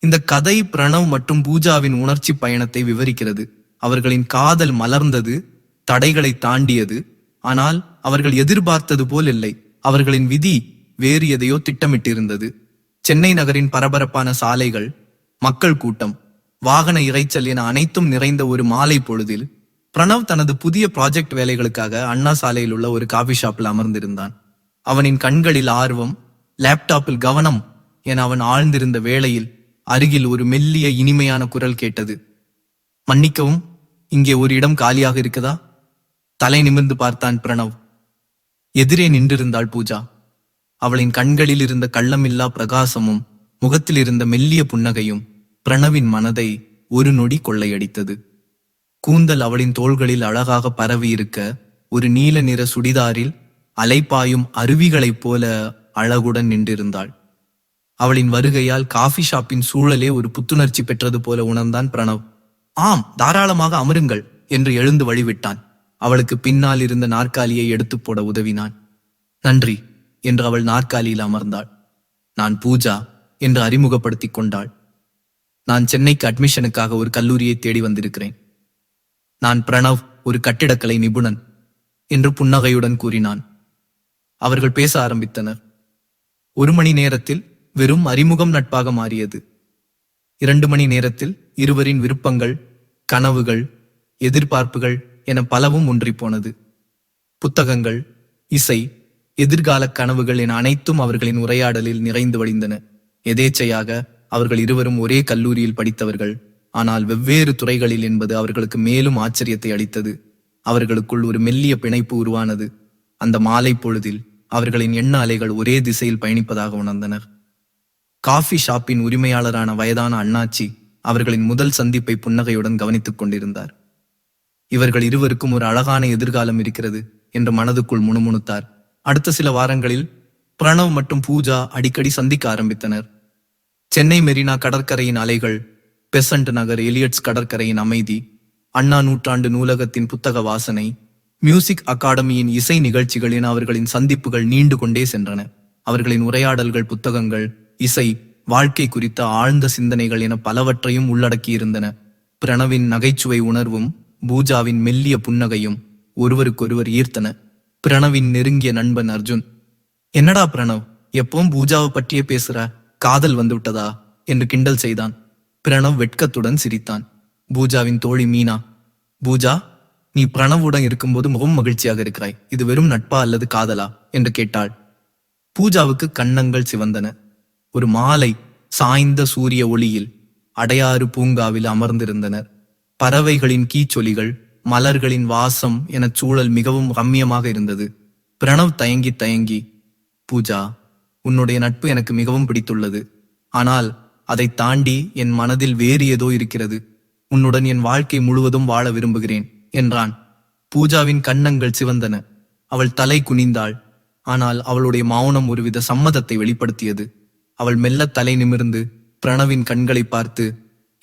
இந்த கதை பிரணவ் மற்றும் பூஜாவின் உணர்ச்சி பயணத்தை விவரிக்கிறது. அவர்களின் காதல் மலர்ந்தது, தடைகளை தாண்டியது. ஆனால் அவர்கள் எதிர்பார்த்தது போல் இல்லை. அவர்களின் விதி வேறு எதையோ திட்டமிட்டிருந்தது. சென்னை நகரின் பரபரப்பான சாலைகள், மக்கள் கூட்டம், வாகன இரைச்சல் என அனைத்தும் நிறைந்த ஒரு மாலை பொழுதில் பிரணவ் தனது புதிய ப்ராஜெக்ட் வேலைகளுக்காக அண்ணா சாலையில் உள்ள ஒரு காபி ஷாப்பில் அமர்ந்திருந்தான். அவனின் கண்களில் ஆர்வம், லேப்டாப்பில் கவனம் என அவன் ஆழ்ந்திருந்த வேளையில் அருகில் ஒரு மெல்லிய இனிமையான குரல் கேட்டது. மன்னிக்கவும், இங்கே ஒரு இடம் காலியாக இருக்குதா? தலை நிமிர்ந்து பார்த்தான் பிரணவ். எதிரே நின்றிருந்தாள் பூஜா. அவளின் கண்களில் இருந்த கள்ளமில்லா பிரகாசமும் முகத்தில் இருந்த மெல்லிய புன்னகையும் பிரணவின் மனதை ஒரு நொடி கொள்ளையடித்தது. கூந்தல் அவளின் தோள்களில் அழகாக பரவி இருக்க, ஒரு நீல நிற சுடிதாரில் அலைப்பாயும் அருவிகளைப் போல அழகுடன் நின்றிருந்தாள். அவளின் வருகையால் காஃபி ஷாப்பின் சூழலே ஒரு புத்துணர்ச்சி பெற்றது போல உணர்ந்தான் பிரணவ். ஆம், தாராளமாக அமருங்கள் என்று எழுந்து வழிவிட்டான். அவளுக்கு பின்னால் இருந்த நாற்காலியை எடுத்து போட உதவினான். நன்றி என்று அவள் நாற்காலியில் அமர்ந்தாள். நான் பூஜா என்று அறிமுகப்படுத்திக் கொண்டாள். நான் சென்னைக்கு அட்மிஷனுக்காக ஒரு கல்லூரியை தேடி வந்திருக்கிறேன். நான் பிரணவ், ஒரு கட்டிடக்கலை நிபுணன் என்று புன்னகையுடன் கூறினான். அவர்கள் பேச ஆரம்பித்தனர். 1 மணி நேரத்தில் வெறும் அறிமுகம் நட்பாக மாறியது. 2 மணி நேரத்தில் இருவரின் விருப்பங்கள், கனவுகள், எதிர்பார்ப்புகள் என பலவும் ஒன்றிப்போனது. புத்தகங்கள், இசை, எதிர்கால கனவுகள் என அனைத்தும் அவர்களின் உரையாடலில் நிறைந்து வழிந்தன. எதேச்சையாக அவர்கள் இருவரும் ஒரே கல்லூரியில் படித்தவர்கள், ஆனால் வெவ்வேறு துறைகளில் என்பது அவர்களுக்கு மேலும் ஆச்சரியத்தை அளித்தது. அவர்களுக்குள் ஒரு மெல்லிய பிணைப்பு உருவானது. அந்த மாலை பொழுதில் அவர்களின் எண்ண அலைகள் ஒரே திசையில் பயணிப்பதாக உணர்ந்தனர். காஃபி ஷாப்பின் உரிமையாளரான வயதான அண்ணாச்சி அவர்களின் முதல் சந்திப்பை புன்னகையுடன் கவனித்துக் கொண்டிருந்தார். இவர்கள் இருவருக்கும் ஒரு அழகான எதிர்காலம் இருக்கிறது என்று மனதுக்குள் முணுமுணுத்தார். அடுத்த சில வாரங்களில் பிரணவ் மற்றும் பூஜா அடிக்கடி சந்திக்க ஆரம்பித்தனர். சென்னை மெரினா கடற்கரையின் அலைகள், பெசன்ட் நகர் எலியட்ஸ் கடற்கரையின் அமைதி, அண்ணா நூற்றாண்டு நூலகத்தின் புத்தக வாசனை, மியூசிக் அகாடமியின் இசை நிகழ்ச்சிகள் என அவர்களின் சந்திப்புகள் நீண்டு கொண்டே சென்றன. அவர்களின் உரையாடல்கள் புத்தகங்கள், இசை, வாழ்க்கை குறித்த ஆழ்ந்த சிந்தனைகள் என பலவற்றையும் உள்ளடக்கியிருந்தன. பிரணவின் நகைச்சுவை உணர்வும் பூஜாவின் மெல்லிய புன்னகையும் ஒருவருக்கொருவர் ஈர்த்தன. பிரணவின் நெருங்கிய நண்பன் அர்ஜுன், என்னடா பிரணவ், எப்பவும் பூஜாவை பற்றியே பேசுற, காதல் வந்துவிட்டதா என்று கிண்டல் செய்தான். பிரணவ் வெட்கத்துடன் சிரித்தான். பூஜாவின் தோழி மீனா, பூஜா, நீ பிரணவுடன் இருக்கும்போது முகம் மகிழ்ச்சியாக இருக்கிறாய், இது வெறும் நட்பா அல்லது காதலா என்று கேட்டாள். பூஜாவுக்கு கன்னங்கள் சிவந்தன. ஒரு மாலை சாய்ந்த சூரிய ஒளியில் அடையாறு பூங்காவில் அமர்ந்திருந்தனர். பறவைகளின் கீச்சொலிகள், மலர்களின் வாசம் என சூழல் மிகவும் ரம்மியமாக இருந்தது. பிரணவ் தயங்கி தயங்கி, பூஜா, உன்னுடைய நட்பு எனக்கு மிகவும் பிடித்துள்ளது. ஆனால் அதை தாண்டி என் மனதில் வேறு ஏதோ இருக்கிறது. உன்னுடன் என் வாழ்க்கை முழுவதும் வாழ விரும்புகிறேன் என்றான். பூஜாவின் கன்னங்கள் சிவந்தன. அவள் தலை குனிந்தாள். ஆனால் அவளுடைய மௌனம் ஒருவித சம்மதத்தை வெளிப்படுத்தியது. அவள் மெல்ல தலை நிமிர்ந்து பிரணவின் கண்களை பார்த்து,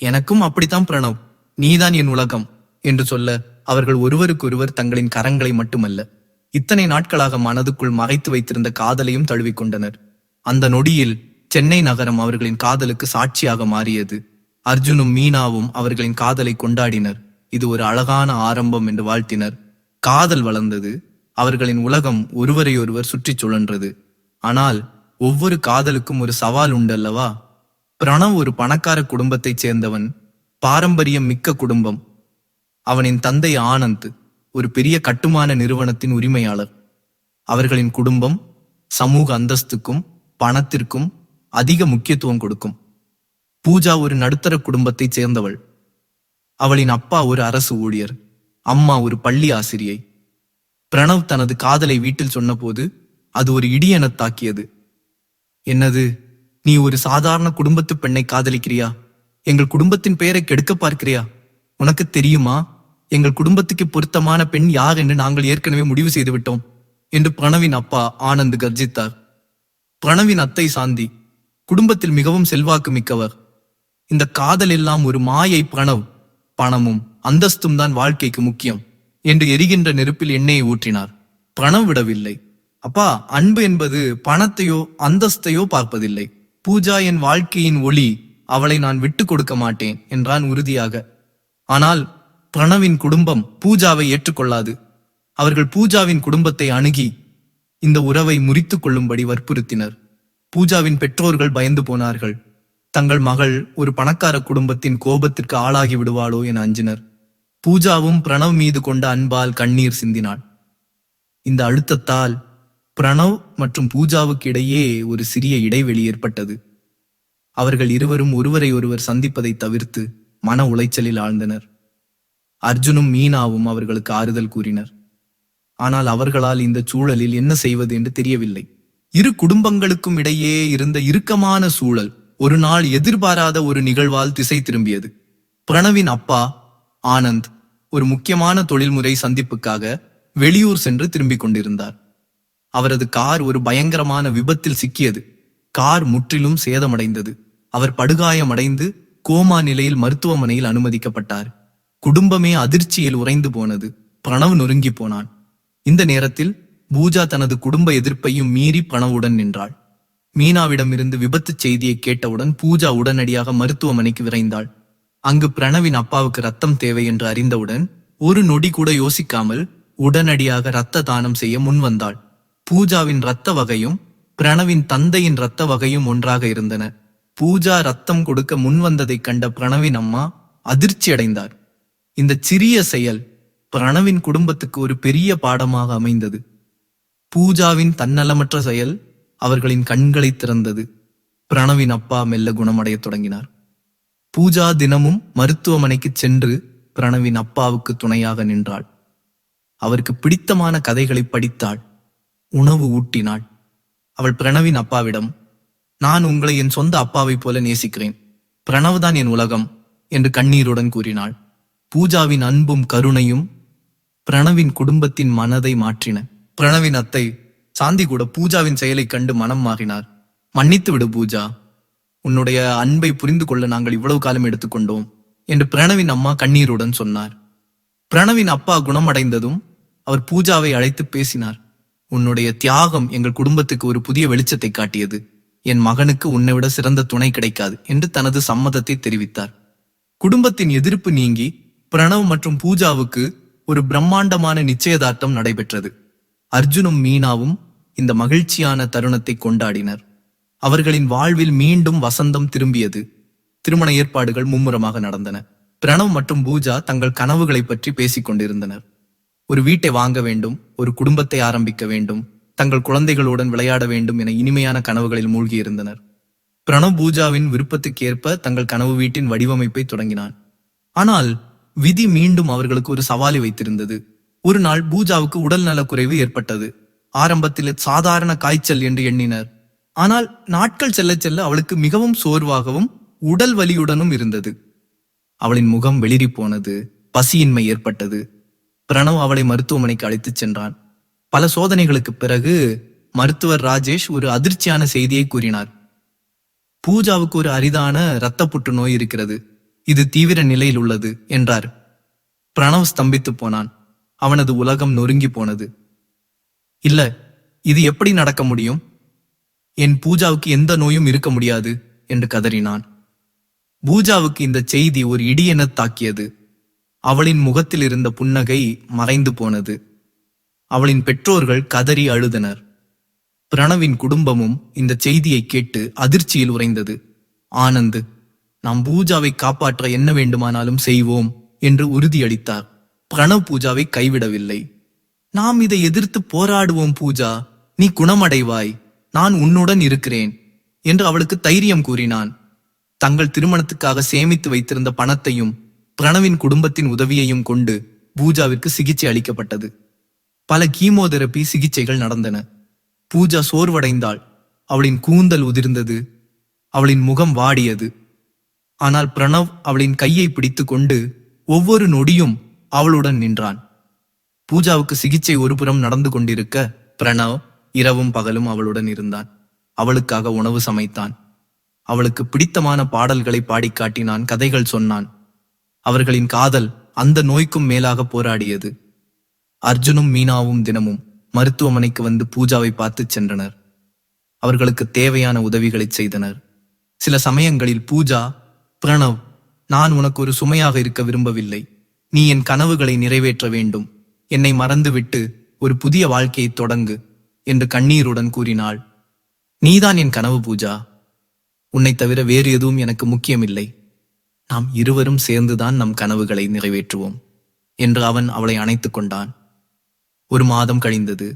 எனக்கும் அப்படித்தான் பிரணவ், நீதான் என் உலகம் என்று சொல்ல, அவர்கள் ஒருவருக்கொருவர் தங்களின் கரங்களை மட்டுமல்ல, இத்தனை நாட்களாக மனதுக்குள் மறைத்து வைத்திருந்த காதலையும் தழுவிக்கொண்டனர். அந்த நொடியில் சென்னை நகரம் அவர்களின் காதலுக்கு சாட்சியாக மாறியது. அர்ஜுனும் மீனாவும் அவர்களின் காதலை கொண்டாடினர். இது ஒரு அழகான ஆரம்பம் என்று வாழ்த்தினர். காதல் வளர்ந்தது. அவர்களின் உலகம் ஒருவரையொருவர் சுற்றி சுழன்றது. ஆனால் ஒவ்வொரு காதலுக்கும் ஒரு சவால் உண்டு அல்லவா? பிரணவ் ஒரு பணக்கார குடும்பத்தைச் சேர்ந்தவன், பாரம்பரியம் மிக்க குடும்பம். அவனின் தந்தை ஆனந்த் ஒரு பெரிய கட்டுமான நிறுவனத்தின் உரிமையாளர். அவர்களின் குடும்பம் சமூக அந்தஸ்துக்கும் பணத்திற்கும் அதிக முக்கியத்துவம் கொடுக்கும். பூஜா ஒரு நடுத்தர குடும்பத்தைச் சேர்ந்தவள். அவளின் அப்பா ஒரு அரசு ஊழியர், அம்மா ஒரு பள்ளி ஆசிரியை. பிரணவ் தனது காதலை வீட்டில் சொன்னபோது அது ஒரு இடி என தாக்கியது. என்னது, நீ ஒரு சாதாரண குடும்பத்து பெண்ணை காதலிக்கிறியா? எங்கள் குடும்பத்தின் பெயரை கெடுக்க பார்க்கிறியா? உனக்கு தெரியுமா, எங்கள் குடும்பத்துக்கு பொருத்தமான பெண் யார் என்று நாங்கள் ஏற்கனவே முடிவு செய்து விட்டோம் என்று பிரணவின் அப்பா ஆனந்த் கர்ஜித்தார். பிரணவின் அத்தை சாந்தி குடும்பத்தில் மிகவும் செல்வாக்கு மிக்கவர். இந்த காதல் எல்லாம் ஒரு மாயை பிரணவ், பணமும் அந்தஸ்தும் தான் வாழ்க்கைக்கு முக்கியம் என்று எரிகின்ற நெருப்பில் எண்ணெயை ஊற்றினார். பிரணவ் விடவில்லை. அப்பா, அன்பு என்பது பணத்தையோ அந்தஸ்தையோ பார்ப்பதில்லை. பூஜா என் வாழ்க்கையின் ஒளி, அவளை நான் விட்டு கொடுக்க மாட்டேன் என்றான் உறுதியாக. ஆனால் பிரணவின் குடும்பம் பூஜாவை ஏற்றுக்கொள்ளாது. அவர்கள் பூஜாவின் குடும்பத்தை அணுகி இந்த உறவை முறித்துக் கொள்ளும்படி வற்புறுத்தினர். பூஜாவின் பெற்றோர்கள் பயந்து போனார்கள். தங்கள் மகள் ஒரு பணக்கார குடும்பத்தின் கோபத்திற்கு ஆளாகி விடுவாளோ என அஞ்சினர். பூஜாவும் பிரணவ் மீது கொண்ட அன்பால் கண்ணீர் சிந்தினாள். இந்த அழுத்தத்தால் பிரணவ் மற்றும் பூஜாவுக்கு இடையே ஒரு சிறிய இடைவெளி ஏற்பட்டது. அவர்கள் இருவரும் ஒருவரை ஒருவர் சந்திப்பதை தவிர்த்து மன உளைச்சலில் ஆழ்ந்தனர். அர்ஜுனும் மீனாவும் அவர்களுக்கு ஆறுதல் கூறினர். ஆனால் அவர்களால் இந்த சூழலில் என்ன செய்வது என்று தெரியவில்லை. இரு குடும்பங்களுக்கும் இடையே இருந்த இறுக்கமான சூழல் ஒரு நாள் எதிர்பாராத ஒரு நிகழ்வால் திசை திரும்பியது. பிரணவின் அப்பா ஆனந்த் ஒரு முக்கியமான தொழில்முறை சந்திப்புக்காக வெளியூர் சென்று திரும்பிக் கொண்டிருந்தார். அவரது கார் ஒரு பயங்கரமான விபத்தில் சிக்கியது. கார் முற்றிலும் சேதமடைந்தது. அவர் படுகாயமடைந்து கோமா நிலையில் மருத்துவமனையில் அனுமதிக்கப்பட்டார். குடும்பமே அதிர்ச்சியில் உறைந்து போனது. பிரணவ் நொறுங்கி போனான். இந்த நேரத்தில் பூஜா தனது குடும்ப எதிர்ப்பையும் மீறி பிரணவுடன் நின்றாள். மீனாவிடமிருந்து விபத்து செய்தியை கேட்டவுடன் பூஜா உடனடியாக மருத்துவமனைக்கு விரைந்தாள். அங்கு பிரணவின் அப்பாவுக்கு ரத்தம் தேவை என்று அறிந்தவுடன் ஒரு நொடி கூட யோசிக்காமல் உடனடியாக இரத்த தானம் செய்ய முன்வந்தாள். பூஜாவின் இரத்த வகையும் பிரணவின் தந்தையின் இரத்த வகையும் ஒன்றாக இருந்தன. பூஜா ரத்தம் கொடுக்க முன்வந்ததைக் கண்ட பிரணவின் அம்மா அதிர்ச்சி அடைந்தார். இந்த சிறிய செயல் பிரணவின் குடும்பத்துக்கு ஒரு பெரிய பாடமாக அமைந்தது. பூஜாவின் தன்னலமற்ற செயல் அவர்களின் கண்களை திறந்தது. பிரணவின் அப்பா மெல்ல குணமடையத் தொடங்கினார். பூஜா தினமும் மருத்துவமனைக்கு சென்று பிரணவின் அப்பாவுக்கு துணையாக நின்றாள். அவருக்கு பிடித்தமான கதைகளை படித்தாள். உணவு ஊட்டினாள். அவள் பிரணவின் அப்பாவிடம், நான் உங்களை என் சொந்த அப்பாவைப் போல நேசிக்கிறேன், பிரணவ்தான் என் உலகம் என்று கண்ணீருடன் கூறினாள். பூஜாவின் அன்பும் கருணையும் பிரணவின் குடும்பத்தின் மனதை மாற்றின. பிரணவின் அத்தை சாந்தி கூட பூஜாவின் செயலைக் கண்டு மனம் மாறினார். மன்னித்து விடு பூஜா, உன்னுடைய அன்பை புரிந்து கொள்ள நாங்கள் இவ்வளவு காலம் எடுத்துக்கொண்டோம் என்று பிரணவின் அம்மா கண்ணீருடன் சொன்னார். பிரணவின் அப்பா குணமடைந்ததும் அவர் பூஜாவை அழைத்து பேசினார். உன்னுடைய தியாகம் எங்கள் குடும்பத்துக்கு ஒரு புதிய வெளிச்சத்தை காட்டியது. என் மகனுக்கு உன்னை விட சிறந்த துணை கிடைக்காது என்று தனது சம்மதத்தை தெரிவித்தார். குடும்பத்தின் எதிர்ப்பு நீங்கி பிரணவ் மற்றும் பூஜாவுக்கு ஒரு பிரம்மாண்டமான நிச்சயதார்த்தம் நடைபெற்றது. அர்ஜுனும் மீனாவும் இந்த மகிழ்ச்சியான தருணத்தை கொண்டாடினர். அவர்களின் வாழ்வில் மீண்டும் வசந்தம் திரும்பியது. திருமண ஏற்பாடுகள் மும்முரமாக நடந்தன. பிரணவ் மற்றும் பூஜா தங்கள் கனவுகளை பற்றி பேசிக் கொண்டிருந்தனர். ஒரு வீட்டை வாங்க வேண்டும், ஒரு குடும்பத்தை ஆரம்பிக்க வேண்டும், தங்கள் குழந்தைகளுடன் விளையாட வேண்டும் என இனிமையான கனவுகளில் மூழ்கியிருந்தனர். பிரணவ் பூஜாவின் விருப்பத்துக்கு ஏற்ப தங்கள் கனவு வீட்டின் வடிவமைப்பை தொடங்கினான். ஆனால் விதி மீண்டும் அவர்களுக்கு ஒரு சவாலை வைத்திருந்தது. ஒரு நாள் பூஜாவுக்கு உடல் நலக்குறைவு ஏற்பட்டது. ஆரம்பத்தில் சாதாரண காய்ச்சல் என்று எண்ணினர். ஆனால் நாட்கள் செல்ல செல்ல அவளுக்கு மிகவும் சோர்வாகவும் உடல் வலியுடனும் இருந்தது. அவளின் முகம் வெளிரி போனது. பசியின்மை ஏற்பட்டது. பிரணவ் அவளை மருத்துவமனைக்கு அழைத்துச் சென்றான். பல சோதனைகளுக்கு பிறகு மருத்துவர் ராஜேஷ் ஒரு அதிர்ச்சியான செய்தியை கூறினார். பூஜாவுக்கு ஒரு அரிதான இரத்த புற்றுநோய் இருக்கிறது. இது தீவிர நிலையில் உள்ளது என்றார். பிரணவ் ஸ்தம்பித்து போனான். அவனது உலகம் நொறுங்கி போனது. இல்ல, இது எப்படி நடக்க முடியும்? என் பூஜாவுக்கு எந்த நோயும் இருக்க முடியாது என்று கதறினான். பூஜாவுக்கு இந்த செய்தி ஒரு இடி என தாக்கியது. அவளின் முகத்தில் இருந்த புன்னகை மறைந்து போனது. அவளின் பெற்றோர்கள் கதறி அழுதனர். பிரணவின் குடும்பமும் இந்த செய்தியை கேட்டு அதிர்ச்சியில் உறைந்தது. ஆனந்த், நாம் பூஜாவை காப்பாற்ற என்ன வேண்டுமானாலும் செய்வோம் என்று உறுதியளித்தார். பிரணவ் பூஜாவை கைவிடவில்லை. நாம் இதை எதிர்த்து போராடுவோம் பூஜா, நீ குணமடைவாய், நான் உன்னுடன் இருக்கிறேன் என்று அவளுக்கு தைரியம் கூறினான். தங்கள் திருமணத்துக்காக சேமித்து வைத்திருந்த பணத்தையும் பிரணவின் குடும்பத்தின் உதவியையும் கொண்டு பூஜாவிற்கு சிகிச்சை அளிக்கப்பட்டது. பல கீமோதெரபி சிகிச்சைகள் நடந்தன. பூஜா சோர்வடைந்தாள். அவளின் கூந்தல் உதிர்ந்தது. அவளின் முகம் வாடியது. ஆனால் பிரணவ் அவளின் கையை பிடித்து கொண்டு ஒவ்வொரு நொடியும் அவளுடன் நின்றான். பூஜாவுக்கு சிகிச்சை ஒருபுறம் நடந்து கொண்டிருக்க பிரணவ் இரவும் பகலும் அவளுடன் இருந்தான். அவளுக்காக உணவு சமைத்தான். அவளுக்கு பிடித்தமான பாடல்களை பாடி காட்டினான். கதைகள் சொன்னான். அவர்களின் காதல் அந்த நோய்க்கும் மேலாக போராடியது. அர்ஜுனும் மீனாவும் தினமும் மருத்துவமனைக்கு வந்து பூஜாவை பார்த்து சென்றனர். அவர்களுக்கு தேவையான உதவிகளை செய்தனர். சில சமயங்களில் பூஜா பிரணவ், நான் உனக்கு ஒரு சுமையாக இருக்க விரும்பவில்லை. நீ என் கனவுகளை நிறைவேற்ற வேண்டும். என்னை மறந்துவிட்டு ஒரு புதிய வாழ்க்கையை தொடங்கு என்று கண்ணீருடன் கூறினாள். நீதான் என் கனவு பூஜா. உன்னை தவிர வேறு எதுவும் எனக்கு முக்கியமில்லை. நாம் இருவரும் சேர்ந்துதான் நம் கனவுகளை நிறைவேற்றுவோம் என்று அவன் அவளை அணைத்துக் கொண்டான். 1 மாதம் கழிந்தது.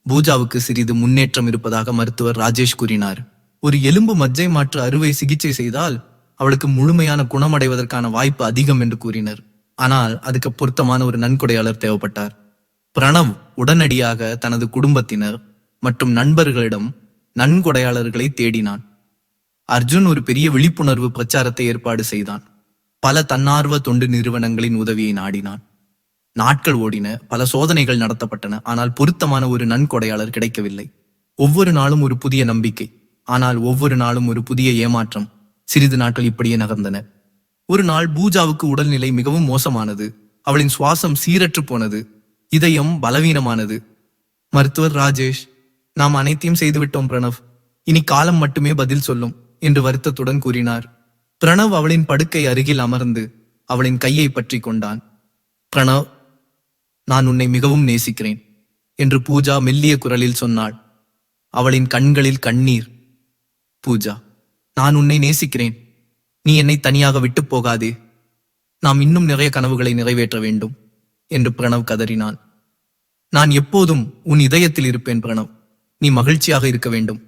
பூஜாவுக்கு சிறிது முன்னேற்றம் இருப்பதாக மருத்துவர் ராஜேஷ் கூறினார். ஒரு எலும்பு மஜ்ஜை மாற்று அறுவை சிகிச்சை செய்தால் அவளுக்கு முழுமையான குணமடைவதற்கான வாய்ப்பு அதிகம் என்று கூறினர். ஆனால் அதுக்கு பொருத்தமான ஒரு நன்கொடையாளர் தேவைப்பட்டார். பிரணவ் உடனடியாக தனது குடும்பத்தினர் மற்றும் நண்பர்களிடம் நன்கொடையாளர்களை தேடினான். அர்ஜுன் ஒரு பெரிய விழிப்புணர்வு பிரச்சாரத்தை ஏற்பாடு செய்தான். பல தன்னார்வ தொண்டு நிறுவனங்களின் உதவியை நாடினான். நாட்கள் ஓடின, பல சோதனைகள் நடத்தப்பட்டன. ஆனால் பொருத்தமான ஒரு நன்கொடையாளர் கிடைக்கவில்லை. ஒவ்வொரு நாளும் ஒரு புதிய நம்பிக்கை, ஆனால் ஒவ்வொரு நாளும் ஒரு புதிய ஏமாற்றம். சிறிது நாட்கள் இப்படியே நகர்ந்தன. ஒரு நாள் பூஜாவுக்கு உடல்நிலை மிகவும் மோசமானது. அவளின் சுவாசம் சீரற்று போனது. இதயம் பலவீனமானது. மருத்துவர் ராஜேஷ், நாம் அனைத்தையும் செய்துவிட்டோம் பிரணவ். இனி காலம் மட்டுமே பதில் சொல்லும் என்று வருத்தத்துடன் கூறினார். பிரணவ் அவளின் படுக்கை அருகில் அமர்ந்து அவளின் கையை பற்றி கொண்டான். பிரணவ், நான் உன்னை மிகவும் நேசிக்கிறேன் என்று பூஜா மெல்லிய குரலில் சொன்னாள். அவளின் கண்களில் கண்ணீர். பூஜா, நான் உன்னை நேசிக்கிறேன். நீ என்னை தனியாக விட்டு போகாதே. நாம் இன்னும் நிறைய கனவுகளை நிறைவேற்ற வேண்டும் என்று பிரணவ் கதறினான். நான் எப்போதும் உன் இதயத்தில் இருப்பேன் பிரணவ். நீ மகிழ்ச்சியாக இருக்க வேண்டும்.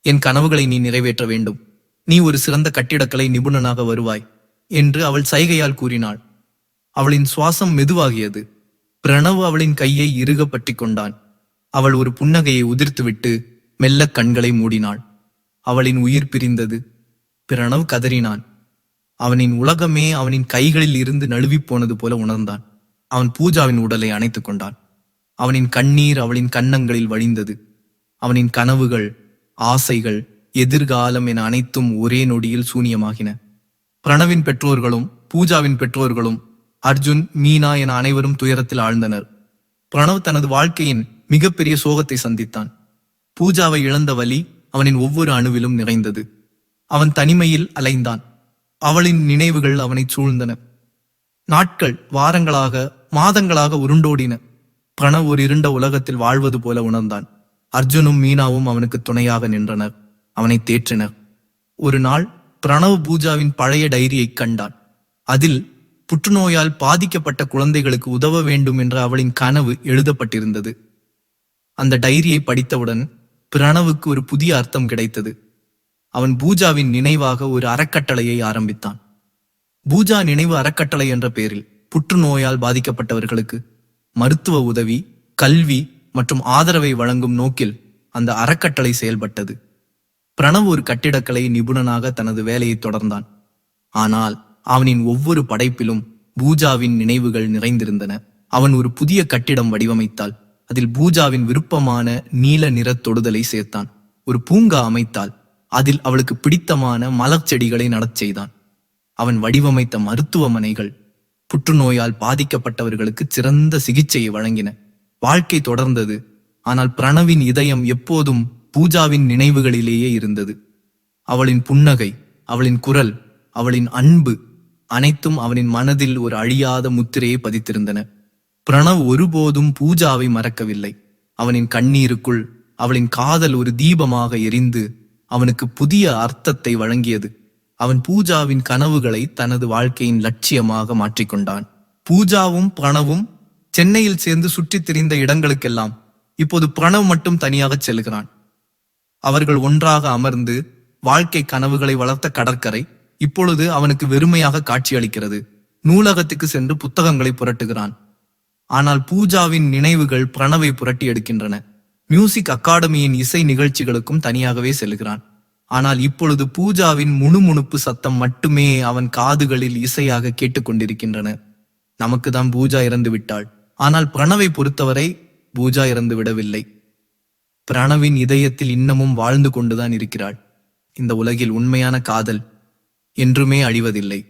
என் கனவுகளை நீ நிறைவேற்ற வேண்டும். நீ ஒரு சிறந்த கட்டிடக்கலை நிபுணனாக வருவாய் என்று அவள் சைகையால் கூறினாள். அவளின் சுவாசம் மெதுவாகியது. பிரணவ் அவளின் கையை இறுக பற்றி கொண்டான். அவள் ஒரு புன்னகையை உதிர்த்துவிட்டு மெல்ல கண்களை மூடினாள். அவளின் உயிர் பிரிந்தது. பிரணவ் கதறினான். அவனின் உலகமே அவனின் கைகளில் இருந்து நழுவி போனது போல உணர்ந்தான். அவன் பூஜாவின் உடலை அணைத்துக் கொண்டான். அவனின் கண்ணீர் அவளின் கன்னங்களில் வழிந்தது. அவனின் கனவுகள், ஆசைகள், எதிர்காலம் என அனைத்தும் ஒரே நொடியில் சூனியமாகின. பிரணவின் பெற்றோர்களும் பூஜாவின் பெற்றோர்களும் அர்ஜுன், மீனா என அனைவரும் துயரத்தில் ஆழ்ந்தனர். பிரணவ் தனது வாழ்க்கையின் மிகப்பெரிய சோகத்தை சந்தித்தான். பூஜாவை இழந்த வலி அவனின் ஒவ்வொரு அணுவிலும் நிறைந்தது. அவன் தனிமையில் அலைந்தான். அவளின் நினைவுகள் அவனை சூழ்ந்தன. நாட்கள் வாரங்களாக, மாதங்களாக உருண்டோடின. பிரணவ் ஒரு இருண்ட உலகத்தில் வாழ்வது போல உணர்ந்தான். அர்ஜுனும் மீனாவும் அவனுக்கு துணையாக நின்றனர். அவனை தேற்றினர். ஒரு நாள் பிரணவ் பூஜாவின் பழைய டைரியை கண்டான். அதில் புற்றுநோயால் பாதிக்கப்பட்ட குழந்தைகளுக்கு உதவ வேண்டும் என்ற அவளின் கனவு எழுதப்பட்டிருந்தது. அந்த டைரியை படித்தவுடன் பிரணவுக்கு ஒரு புதிய அர்த்தம் கிடைத்தது. அவன் பூஜாவின் நினைவாக ஒரு அறக்கட்டளையை ஆரம்பித்தான். பூஜா நினைவு அறக்கட்டளை என்ற பெயரில் புற்றுநோயால் பாதிக்கப்பட்டவர்களுக்கு மருத்துவ உதவி, கல்வி மற்றும் ஆதரவை வழங்கும் நோக்கில் அந்த அறக்கட்டளை செயல்பட்டது. பிரணவ் ஒரு கட்டிடக்கலை நிபுணனாக தனது வேலையை தொடர்ந்தான். ஆனால் அவனின் ஒவ்வொரு படைப்பிலும் பூஜாவின் நினைவுகள் நிறைந்திருந்தன. அவன் ஒரு புதிய கட்டிடம் வடிவமைத்தால் அதில் பூஜாவின் விருப்பமான நீல நிற தொடுதலை சேர்த்தான். ஒரு பூங்கா அமைத்தால் அதில் அவளுக்கு பிடித்தமான மலர் செடிகளை நடச் செய்தான். அவன் வடிவமைத்த மருத்துவமனைகள் புற்றுநோயால் பாதிக்கப்பட்டவர்களுக்கு சிறந்த சிகிச்சையை வழங்கின. வாழ்க்கை தொடர்ந்தது. ஆனால் பிரணவின் இதயம் எப்போதும் பூஜாவின் நினைவுகளிலேயே இருந்தது. அவளின் புன்னகை, அவளின் குரல், அவளின் அன்பு அனைத்தும் அவனின் மனதில் ஒரு அழியாத முத்திரையை பதித்திருந்தன. பிரணவ் ஒருபோதும் பூஜாவை மறக்கவில்லை. அவனின் கண்ணீருக்குள் அவளின் காதல் ஒரு தீபமாக எரிந்து அவனுக்கு புதிய அர்த்தத்தை வழங்கியது. அவன் பூஜாவின் கனவுகளை தனது வாழ்க்கையின் லட்சியமாக மாற்றிக்கொண்டான். பூஜாவும் பிரணவும் சென்னையில் சேர்ந்து சுற்றித் திரிந்த இடங்களுக்கெல்லாம் இப்போது பிரணவ் மட்டும் தனியாக செல்கிறான். அவர்கள் ஒன்றாக அமர்ந்து வாழ்க்கை கனவுகளை வளர்த்த கடற்கரை இப்பொழுது அவனுக்கு வெறுமையாக காட்சியளிக்கிறது. நூலகத்துக்கு சென்று புத்தகங்களை புரட்டுகிறான். ஆனால் பூஜாவின் நினைவுகள் பிரணவை புரட்டி எடுக்கின்றன. மியூசிக் அகாடமியின் இசை நிகழ்ச்சிகளுக்கும் தனியாகவே செல்கிறான். ஆனால் இப்பொழுது பூஜாவின் முணுமுணுப்பு சத்தம் மட்டுமே அவன் காதுகளில் இசையாக கேட்டுக்கொண்டிருக்கின்றன. நமக்குதான் பூஜா இறந்து விட்டாள். ஆனால் பிரணவை பொறுத்தவரை பூஜா இறந்து விடவில்லை. பிரணவின் இதயத்தில் இன்னமும் வாழ்ந்து கொண்டுதான் இருக்கிறாள். இந்த உலகில் உண்மையான காதல் என்றுமே அழிவதில்லை.